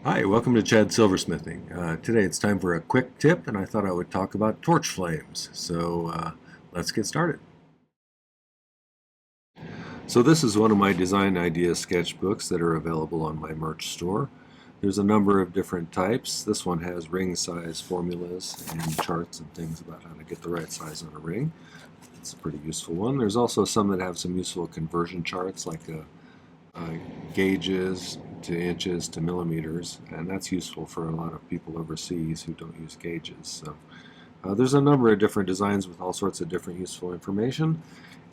Hi, welcome to Chad's Silversmithing. Today it's time for a quick tip, and I thought I would talk about torch flames. So let's get started. So this is one of my design idea sketchbooks that are available on my merch store. There's a number of different types. This one has ring size formulas and charts and things about how to get the right size on a ring. It's a pretty useful one. There's also some that have some useful conversion charts like gauges to inches to millimeters, and that's useful for a lot of people overseas who don't use gauges. So there's a number of different designs with all sorts of different useful information.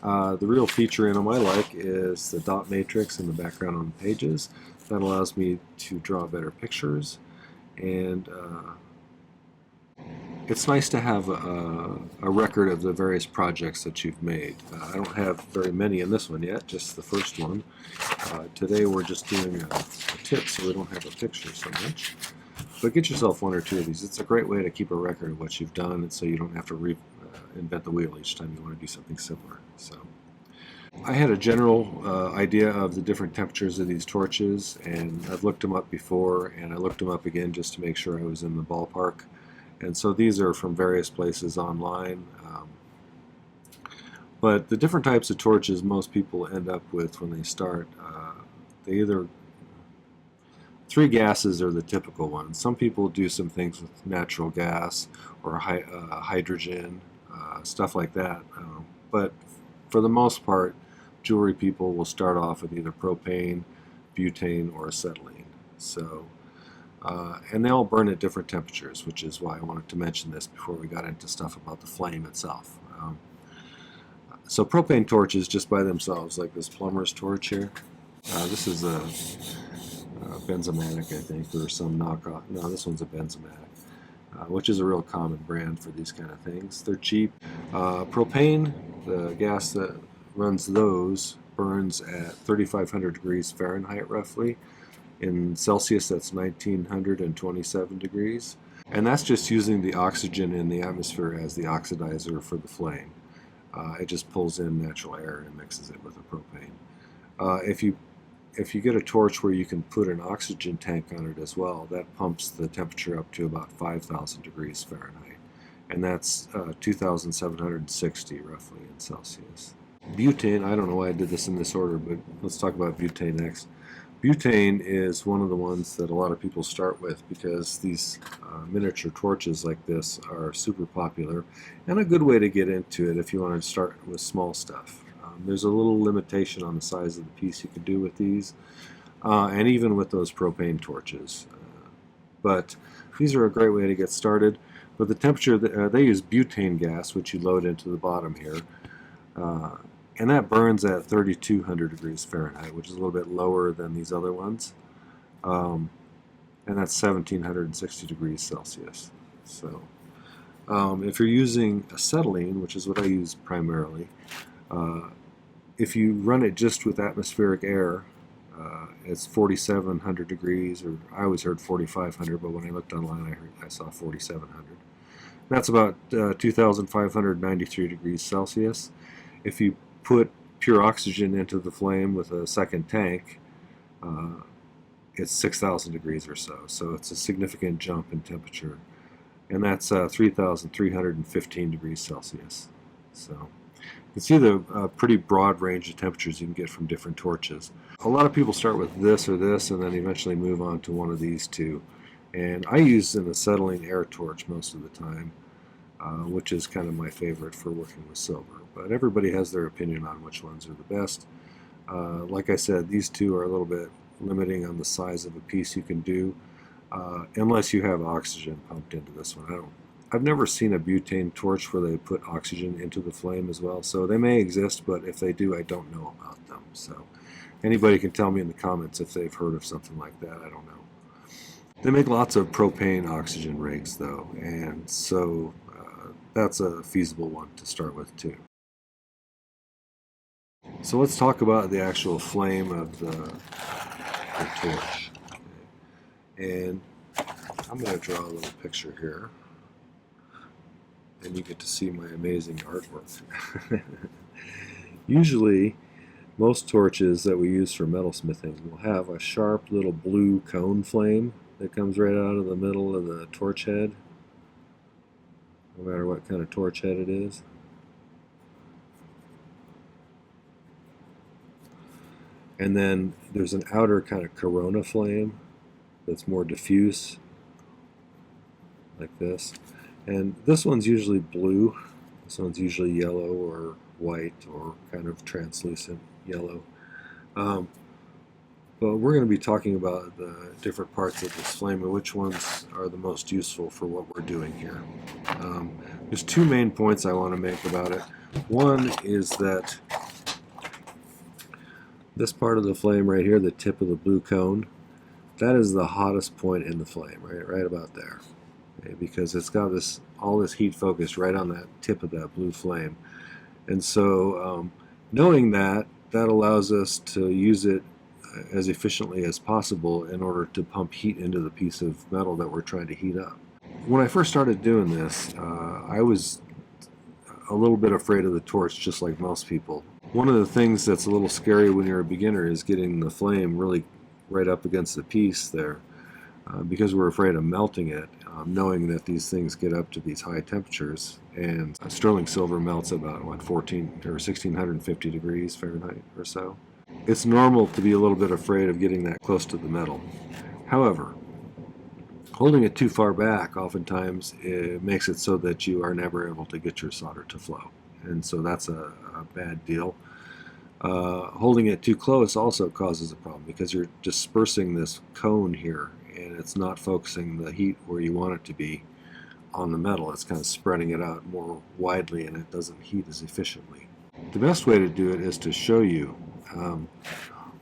The real feature in them I like is the dot matrix in the background on the pages. That allows me to draw better pictures, and it's nice to have a record of the various projects that you've made. I don't have very many in this one yet, just the first one. Today we're just doing a tip, so we don't have a picture so much. But get yourself one or two of these. It's a great way to keep a record of what you've done, and so you don't have to invent the wheel each time you want to do something similar. So I had a general idea of the different temperatures of these torches, and I've looked them up before, and I looked them up again just to make sure I was in the ballpark. And so these are from various places online. But the different types of torches most people end up with when they start, they either, three gases are the typical ones. Some people do some things with natural gas or hydrogen, stuff like that. But for the most part, jewelry people will start off with either propane, butane, or acetylene. So, and they all burn at different temperatures, which is why I wanted to mention this before we got into stuff about the flame itself. So propane torches just by themselves, like this plumber's torch here, this is a Benzomatic, I think, or some knockoff. No, this one's a Benzomatic, which is a real common brand for these kind of things. They're cheap. Propane, the gas that runs those, burns at 3,500 degrees Fahrenheit roughly. In Celsius, that's 1927 degrees. And that's just using the oxygen in the atmosphere as the oxidizer for the flame. It just pulls in natural air and mixes it with the propane. If you get a torch where you can put an oxygen tank on it as well, that pumps the temperature up to about 5,000 degrees Fahrenheit. And that's 2,760 roughly in Celsius. Butane, I don't know why I did this in this order, but let's talk about butane next. Butane is one of the ones that a lot of people start with because these miniature torches like this are super popular and a good way to get into it if you want to start with small stuff. There's a little limitation on the size of the piece you can do with these, and even with those propane torches. But these are a great way to get started. But the temperature, they use butane gas, which you load into the bottom here. And that burns at 3,200 degrees Fahrenheit, which is a little bit lower than these other ones. And that's 1,760 degrees Celsius. So if you're using acetylene, which is what I use primarily, if you run it just with atmospheric air, it's 4,700 degrees, or I always heard 4,500, but when I looked online I saw 4,700. That's about 2,593 degrees Celsius. If you put pure oxygen into the flame with a second tank, it's 6,000 degrees or so. So it's a significant jump in temperature. And that's 3,315 degrees Celsius. So you can see the pretty broad range of temperatures you can get from different torches. A lot of people start with this or this and then eventually move on to one of these two. And I use an acetylene air torch most of the time, which is kind of my favorite for working with silver. But everybody has their opinion on which ones are the best. Like I said, these two are a little bit limiting on the size of a piece you can do, unless you have oxygen pumped into this one. I've never seen a butane torch where they put oxygen into the flame as well, so they may exist, but if they do, I don't know about them. So anybody can tell me in the comments if they've heard of something like that. I don't know. They make lots of propane oxygen rigs, though, and so that's a feasible one to start with, too. So let's talk about the actual flame of the torch. Okay. And I'm going to draw a little picture here, and you get to see my amazing artwork. Usually, most torches that we use for metalsmithing will have a sharp little blue cone flame that comes right out of the middle of the torch head, no matter what kind of torch head it is. And then there's an outer kind of corona flame that's more diffuse, like this. And this one's usually blue. This one's usually yellow or white or kind of translucent yellow. But we're going to be talking about the different parts of this flame and which ones are the most useful for what we're doing here. There's two main points I want to make about it. One is that this part of the flame right here, the tip of the blue cone, that is the hottest point in the flame, right about there. Okay, because it's got all this heat focused right on that tip of that blue flame. And so knowing that allows us to use it as efficiently as possible in order to pump heat into the piece of metal that we're trying to heat up. When I first started doing this, I was a little bit afraid of the torch, just like most people. One of the things that's a little scary when you're a beginner is getting the flame really right up against the piece there, because we're afraid of melting it, knowing that these things get up to these high temperatures, and sterling silver melts about 14 or 1650 degrees Fahrenheit or so. It's normal to be a little bit afraid of getting that close to the metal. However, holding it too far back oftentimes it makes it so that you are never able to get your solder to flow, and so that's a bad deal. Holding it too close also causes a problem because you're dispersing this cone here and it's not focusing the heat where you want it to be on the metal. It's kind of spreading it out more widely and it doesn't heat as efficiently. The best way to do it is to show you.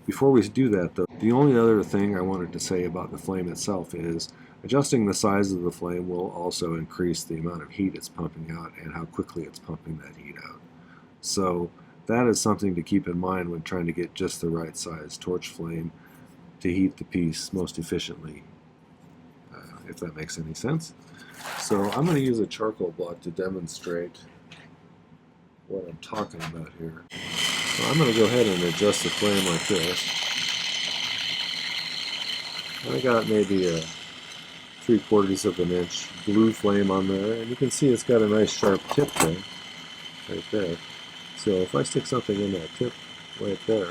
Before we do that though, the only other thing I wanted to say about the flame itself is adjusting the size of the flame will also increase the amount of heat it's pumping out and how quickly it's pumping that heat out. So that is something to keep in mind when trying to get just the right size torch flame to heat the piece most efficiently, if that makes any sense. So I'm going to use a charcoal block to demonstrate what I'm talking about here. So I'm going to go ahead and adjust the flame like this. I got maybe a 3/4 of an inch blue flame on there, and you can see it's got a nice sharp tip there, right there. So if I stick something in that tip right there,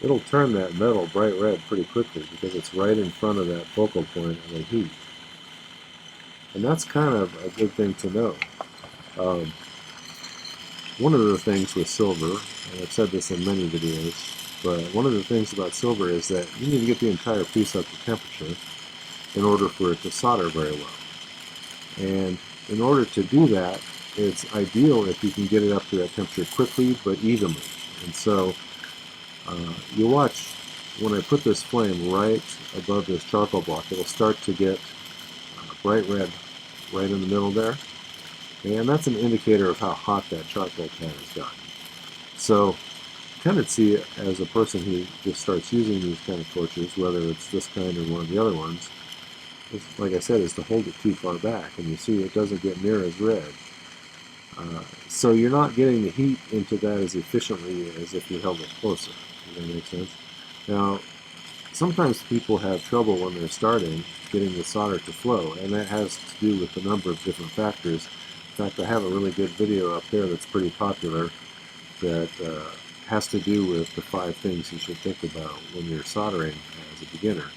it'll turn that metal bright red pretty quickly because it's right in front of that focal point of the heat. And that's kind of a good thing to know. One of the things with silver, and I've said this in many videos, but one of the things about silver is that you need to get the entire piece up to temperature in order for it to solder very well. And in order to do that, it's ideal if you can get it up to that temperature quickly but evenly. And so you'll watch when I put this flame right above this charcoal block, it'll start to get bright red right in the middle there. And that's an indicator of how hot that charcoal pan has gotten. So tendency as a person who just starts using these kind of torches, whether it's this kind or one of the other ones, is, like I said, is to hold it too far back, and you see it doesn't get near as red. So you're not getting the heat into that as efficiently as if you held it closer. Does that make sense? Now, sometimes people have trouble when they're starting getting the solder to flow, and that has to do with a number of different factors. In fact, I have a really good video up there that's pretty popular that has to do with the 5 things you should think about when you're soldering as a beginner.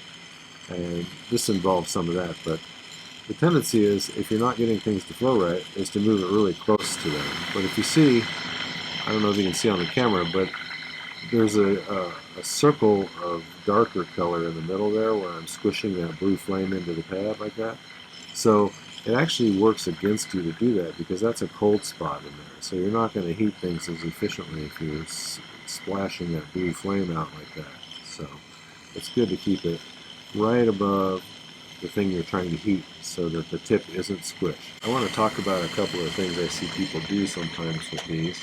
And this involves some of that, but the tendency is, if you're not getting things to flow right, is to move it really close to them. But if you see, I don't know if you can see on the camera, but there's a circle of darker color in the middle there where I'm squishing that blue flame into the pad like that. So it actually works against you to do that because that's a cold spot in there. So you're not going to heat things as efficiently if you're splashing that blue flame out like that. So it's good to keep it right above the thing you're trying to heat so that the tip isn't squished. I want to talk about a couple of things I see people do sometimes with these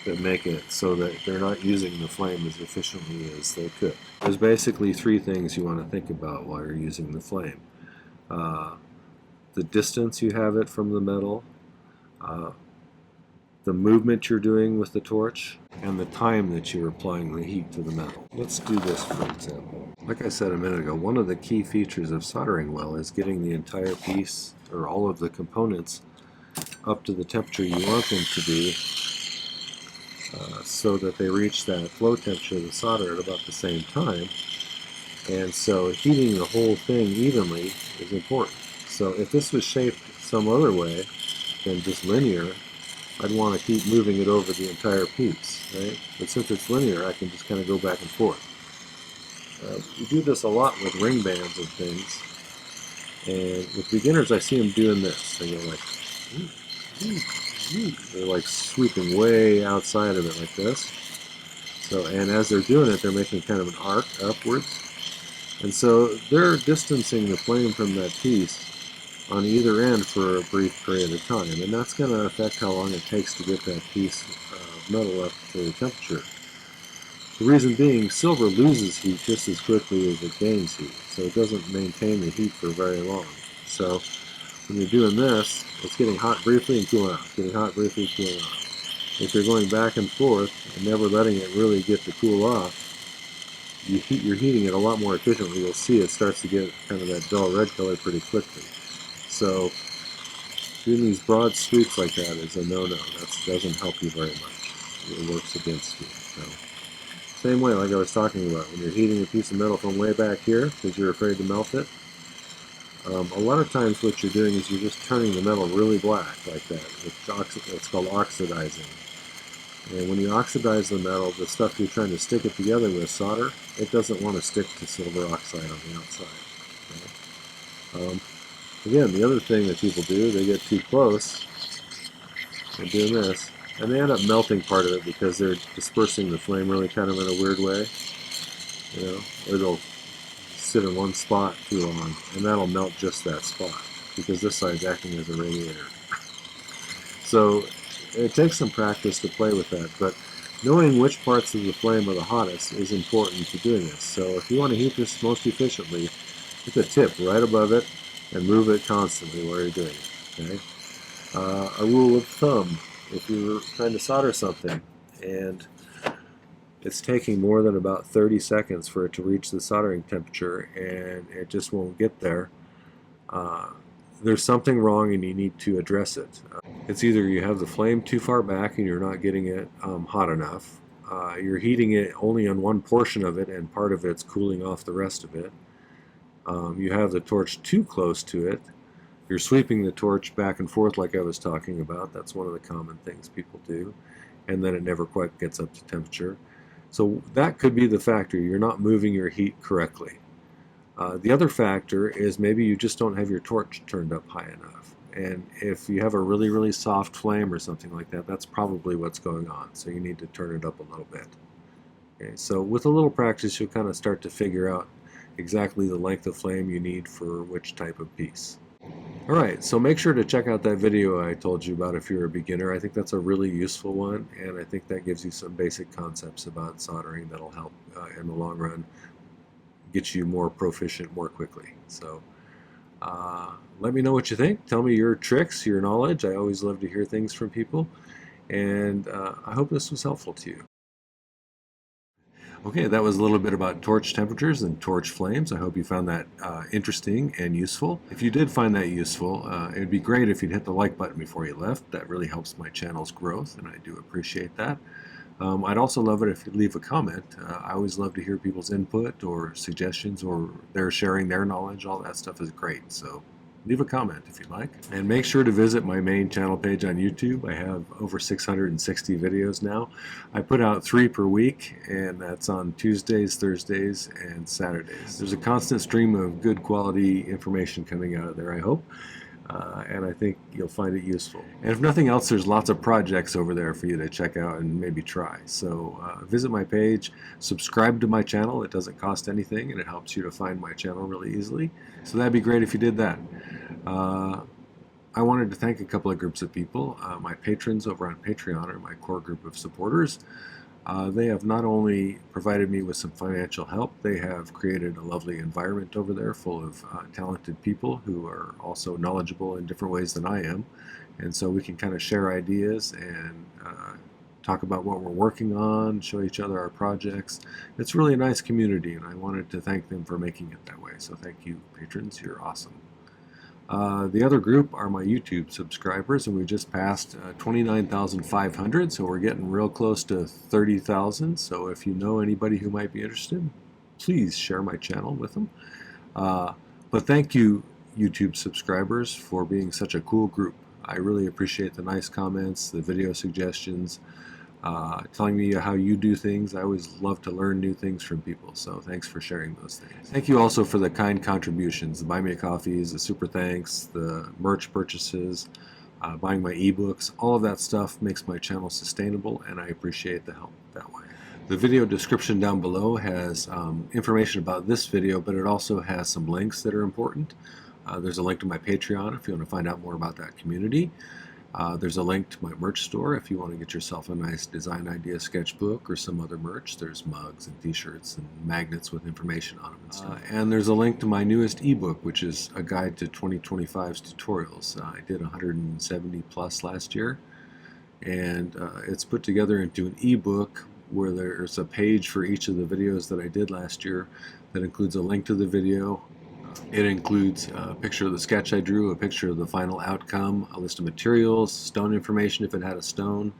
that make it so that they're not using the flame as efficiently as they could. There's basically 3 things you want to think about while you're using the flame. The distance you have it from the metal, the movement you're doing with the torch, and the time that you're applying the heat to the metal. Let's do this for example. Like I said a minute ago, one of the key features of soldering well is getting the entire piece, or all of the components, up to the temperature you want them to be, so that they reach that flow temperature of the solder at about the same time. And so heating the whole thing evenly is important. So if this was shaped some other way than just linear, I'd want to keep moving it over the entire piece, right? But since it's linear, I can just kind of go back and forth. You do this a lot with ring bands and things, and with beginners I see them doing this. They go like, they're like sweeping way outside of it like this. So, and as they're doing it, they're making kind of an arc upwards. And so they're distancing the flame from that piece on either end for a brief period of time, and that's going to affect how long it takes to get that piece of metal up to the temperature. The reason being, silver loses heat just as quickly as it gains heat, so it doesn't maintain the heat for very long. So when you're doing this, it's getting hot briefly and cooling off, getting hot briefly and cooling off. If you're going back and forth and never letting it really get to cool off, you're heating it a lot more efficiently. You'll see it starts to get kind of that dull red color pretty quickly. So doing these broad sweeps like that is a no-no. That doesn't help you very much. It works against you. So, same way, like I was talking about, when you're heating a piece of metal from way back here because you're afraid to melt it, a lot of times what you're doing is you're just turning the metal really black like that. It's called oxidizing. And when you oxidize the metal, the stuff you're trying to stick it together with, solder, it doesn't want to stick to silver oxide on the outside. Okay? Again, the other thing that people do, they get too close, they're doing this, and they end up melting part of it because they're dispersing the flame really kind of in a weird way. You know, or they'll sit in one spot too long, and that'll melt just that spot because this side's acting as a radiator. So it takes some practice to play with that, but knowing which parts of the flame are the hottest is important to doing this. So if you want to heat this most efficiently, put the tip right above it and move it constantly while you're doing it. Okay? A rule of thumb, if you're trying to solder something and it's taking more than about 30 seconds for it to reach the soldering temperature and it just won't get there, there's something wrong and you need to address it. It's either you have the flame too far back and you're not getting it hot enough, you're heating it only on one portion of it and part of it's cooling off the rest of it, you have the torch too close to it, you're sweeping the torch back and forth like I was talking about. That's one of the common things people do, and then it never quite gets up to temperature. So that could be the factor. You're not moving your heat correctly. The other factor is maybe you just don't have your torch turned up high enough. And if you have a really, really soft flame or something like that, that's probably what's going on. So you need to turn it up a little bit. Okay, so with a little practice, you'll kind of start to figure out exactly the length of flame you need for which type of piece. Alright, so make sure to check out that video I told you about if you're a beginner. I think that's a really useful one, and I think that gives you some basic concepts about soldering that'll help in the long run get you more proficient more quickly. So let me know what you think. Tell me your tricks, your knowledge. I always love to hear things from people, and I hope this was helpful to you. Okay, that was a little bit about torch temperatures and torch flames. I hope you found that interesting and useful. If you did find that useful, it would be great if you'd hit the like button before you left. That really helps my channel's growth, and I do appreciate that. I'd also love it if you'd leave a comment. I always love to hear people's input or suggestions, or they're sharing their knowledge. All that stuff is great. So leave a comment if you'd like. And make sure to visit my main channel page on YouTube. I have over 660 videos now. I put out 3 per week, and that's on Tuesdays, Thursdays, and Saturdays. There's a constant stream of good quality information coming out of there, I hope. And I think you'll find it useful. And if nothing else, there's lots of projects over there for you to check out and maybe try. So visit my page, subscribe to my channel. It doesn't cost anything, and it helps you to find my channel really easily. So that'd be great if you did that. I wanted to thank a couple of groups of people. My patrons over on Patreon are my core group of supporters. They have not only provided me with some financial help, they have created a lovely environment over there full of talented people who are also knowledgeable in different ways than I am. And so we can kind of share ideas and talk about what we're working on, show each other our projects. It's really a nice community, and I wanted to thank them for making it that way. So thank you, patrons. You're awesome. The other group are my YouTube subscribers, and we just passed 29,500, so we're getting real close to 30,000. So if you know anybody who might be interested, please share my channel with them. But thank you, YouTube subscribers, for being such a cool group. I really appreciate the nice comments, the video suggestions, telling me how you do things. I always love to learn new things from people, so thanks for sharing those things. Thank you also for the kind contributions, the Buy Me a Coffees, the super thanks, the merch purchases, buying my ebooks. All of that stuff makes my channel sustainable, and I appreciate the help that way. The video description down below has information about this video, but it also has some links that are important. There's a link to my Patreon if you want to find out more about that community. There's a link to my merch store if you want to get yourself a nice design idea sketchbook or some other merch. There's mugs and t-shirts and magnets with information on them and stuff. And there's a link to my newest ebook, which is a guide to 2025's tutorials. I did 170 plus last year, and it's put together into an ebook where there's a page for each of the videos that I did last year that includes a link to the video. It includes a picture of the sketch I drew, a picture of the final outcome, a list of materials, stone information if it had a stone,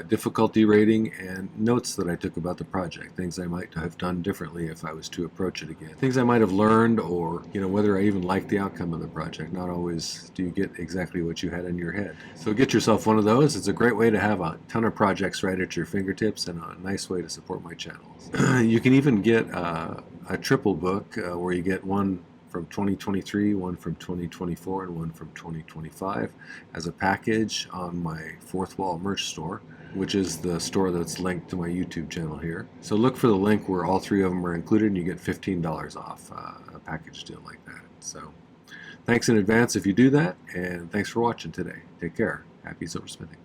difficulty rating, and notes that I took about the project, things I might have done differently if I was to approach it again. Things I might have learned, or whether I even liked the outcome of the project. Not always do you get exactly what you had in your head. So get yourself one of those. It's a great way to have a ton of projects right at your fingertips, and a nice way to support my channel. You can even get a triple book where you get one from 2023, one from 2024, and one from 2025 as a package on my Fourth Wall merch store, which is the store that's linked to my YouTube channel here. So look for the link where all three of them are included, and you get $15 off a package deal like that. So thanks in advance if you do that, and thanks for watching today. Take care. Happy silversmithing.